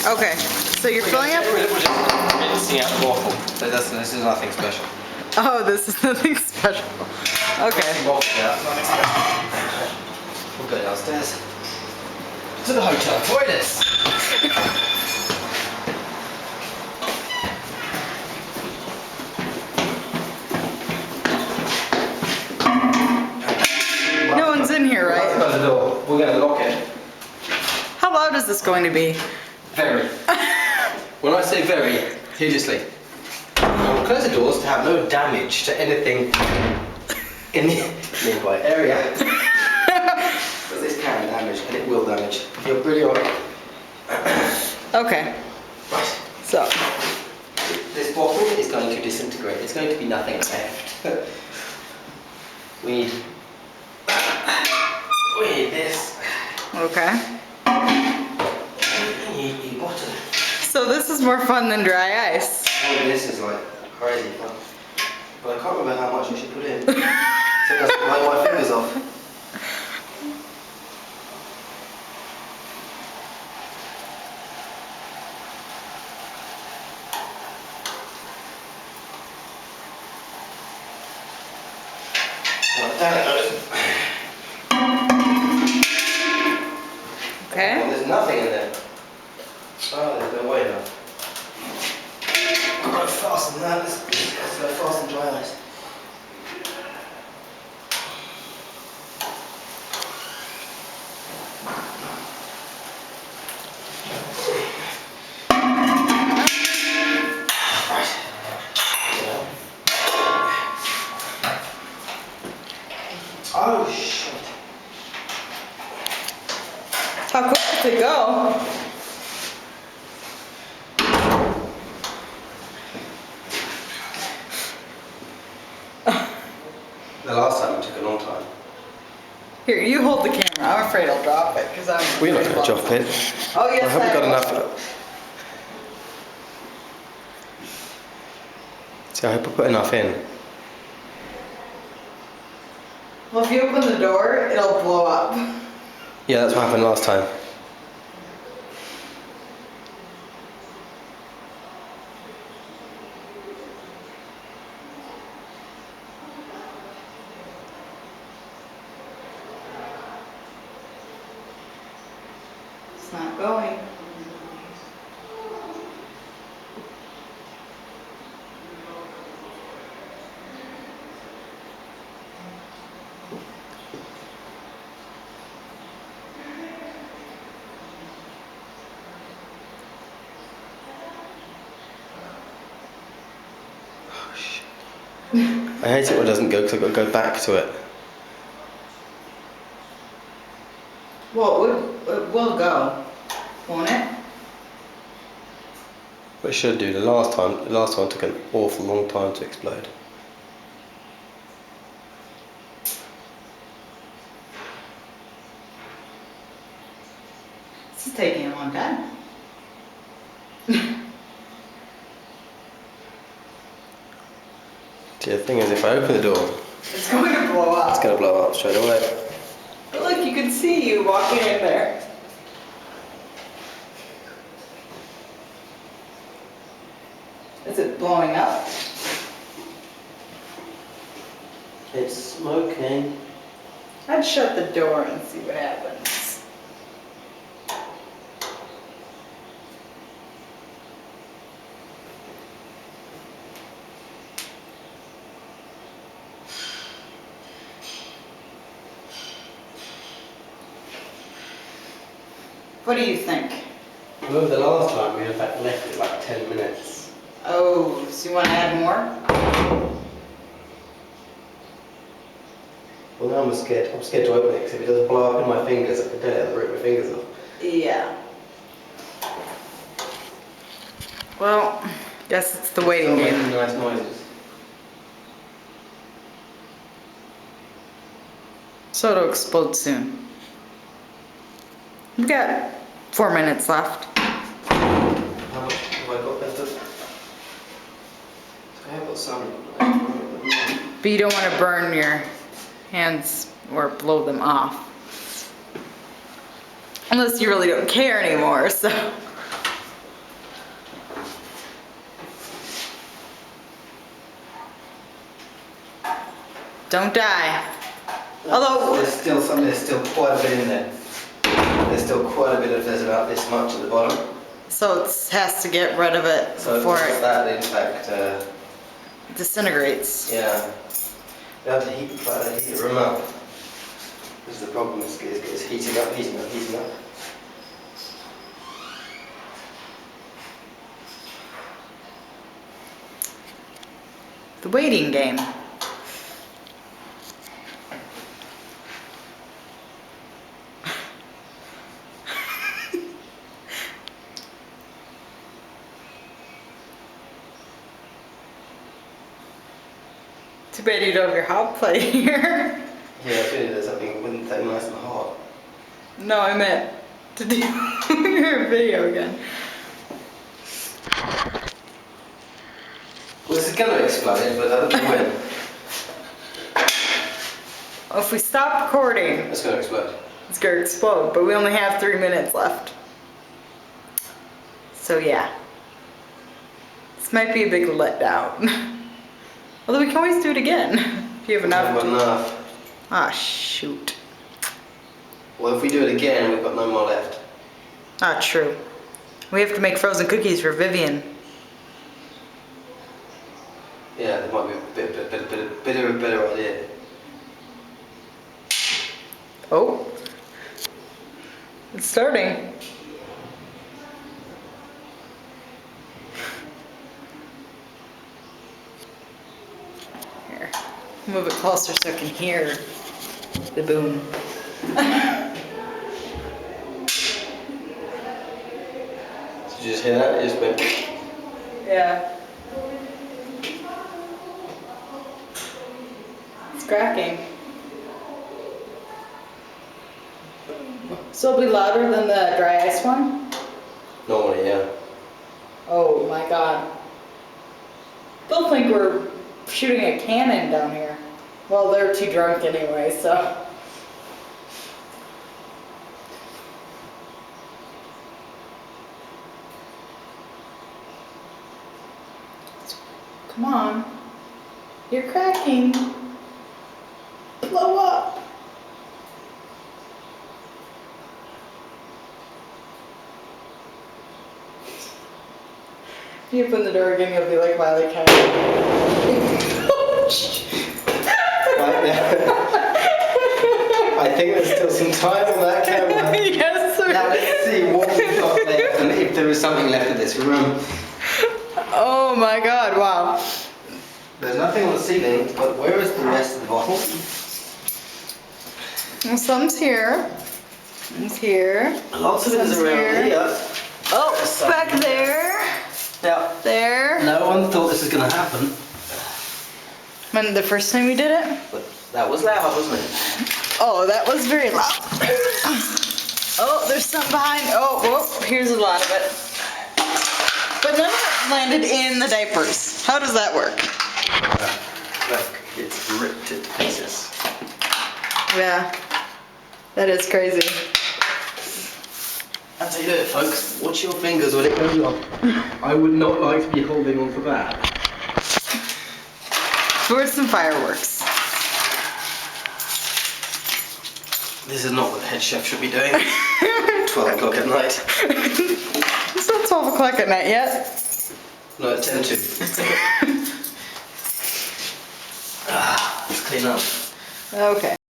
Okay, so you're filling up? We're just rinsing out the waffle. So this is nothing special. Oh, this is nothing special. Okay. Waffle, yeah, nothing special. We'll go downstairs to the hotel toilets. No one's in here, right? Let's close the door. We're going to lock it. How loud is this going to be? Very. When I say very, hideously. We'll close the doors to have no damage to anything in the nearby area. Because this can damage, and it will damage. You're brilliant. Okay. Right. So. This bottle is going to disintegrate. It's going to be nothing left. We need this. Okay. We need bottle. So this is more fun than dry ice. Oh, this is like crazy fun. But I can't remember how much I should put in. So that's blow my fingers off. Right, down it goes. Okay. Oh, there's nothing in there. Oh, there's no way now. I've got to fasten that. Let's go fasten dry ice. Oh shit. How quick did it go? The last time it took a long time. Here, you hold the camera. I'm afraid I'll drop it because I'm. We're not going to drop it. Oh yes, I haven't got will. enough. See, I hope I put enough in. Well, if you open the door, it'll blow up. Yeah, that's what happened last time. It's not going. Oh shit. I hate it when it doesn't go because I've got to go back to it. Well, it will go, won't it? But it should do. The last one took an awful long time to explode. This is taking a long time. See, the thing is, if I open the door, It's going to blow up. it's going to blow up straight away. But look, you can see you walking in there. Is it blowing up? It's smoking. I'd shut the door and see what happens. What do you think? Remember the last time we in fact left it like 10 minutes. Oh, so you want to add more? Well, now I'm scared to open it because if it does blow up in my fingers, I can tell it, I'll rip my fingers off. Yeah. Well, guess it's the waiting Still game. making nice noises. So it'll explode soon. We've got 4 minutes left. How much have I got left of? I have got some. But you don't want to burn your hands or blow them off. Unless you really don't care anymore, so. Don't die. Although, There's still quite a bit in there. There's still quite a bit of, there's about this much at the bottom. so it has to get rid of it So before once it that in fact, disintegrates. yeah. You have to try to heat the room up. This is the problem, it's heating up. The waiting game. Too bad you don't have your hot plate here. Yeah, I feel there's something wouldn't take nice and hot. No, I meant to do your video again. Well, this is gonna explode, but I don't know when. Well, if we stop recording, It's gonna explode. it's gonna explode, but we only have 3 minutes left. So yeah. This might be a big letdown. Although we can always do it again. If you have enough. Not enough. Ah, shoot. Well, if we do it again, we've got no more left. Ah, true. We have to make frozen cookies for Vivian. Yeah, there might be a better idea. Oh. It's starting. Here. Move it closer so I can hear the boom. Did you just hear that? It just went. Yeah. It's cracking. So it'll be louder than the dry ice one? Normally, yeah. Oh my god. They'll think we're shooting a cannon down here. Well, they're too drunk anyway, so. Come on. You're cracking. Blow up. If you open the door again, you'll be like Miley Cat. Right now. I think there's still some time on that camera. Yes, sir. Now let's see what we've got left and if there is something left of this room. Oh my god, wow. There's nothing on the ceiling, but where is the rest of the bottle? Well, some's here. Some's here. Lots of it is Some's around here. Oh, back there. Yeah. There. No one thought this was going to happen. When the first time we did it? But that was loud, wasn't it? Oh, that was very loud. Oh, there's some behind. Oh, whoa, here's a lot of it. But none of it landed in the diapers. How does that work? Look, it's ripped it to pieces. Yeah, that is crazy. That's how you do it, folks. Watch your fingers when it goes on. I would not like to be holding on to that. For some fireworks. This is not what the head chef should be doing. 12 o'clock at night. It's not 12 o'clock at night yet. No, it's 10 to. Let's clean up. Okay.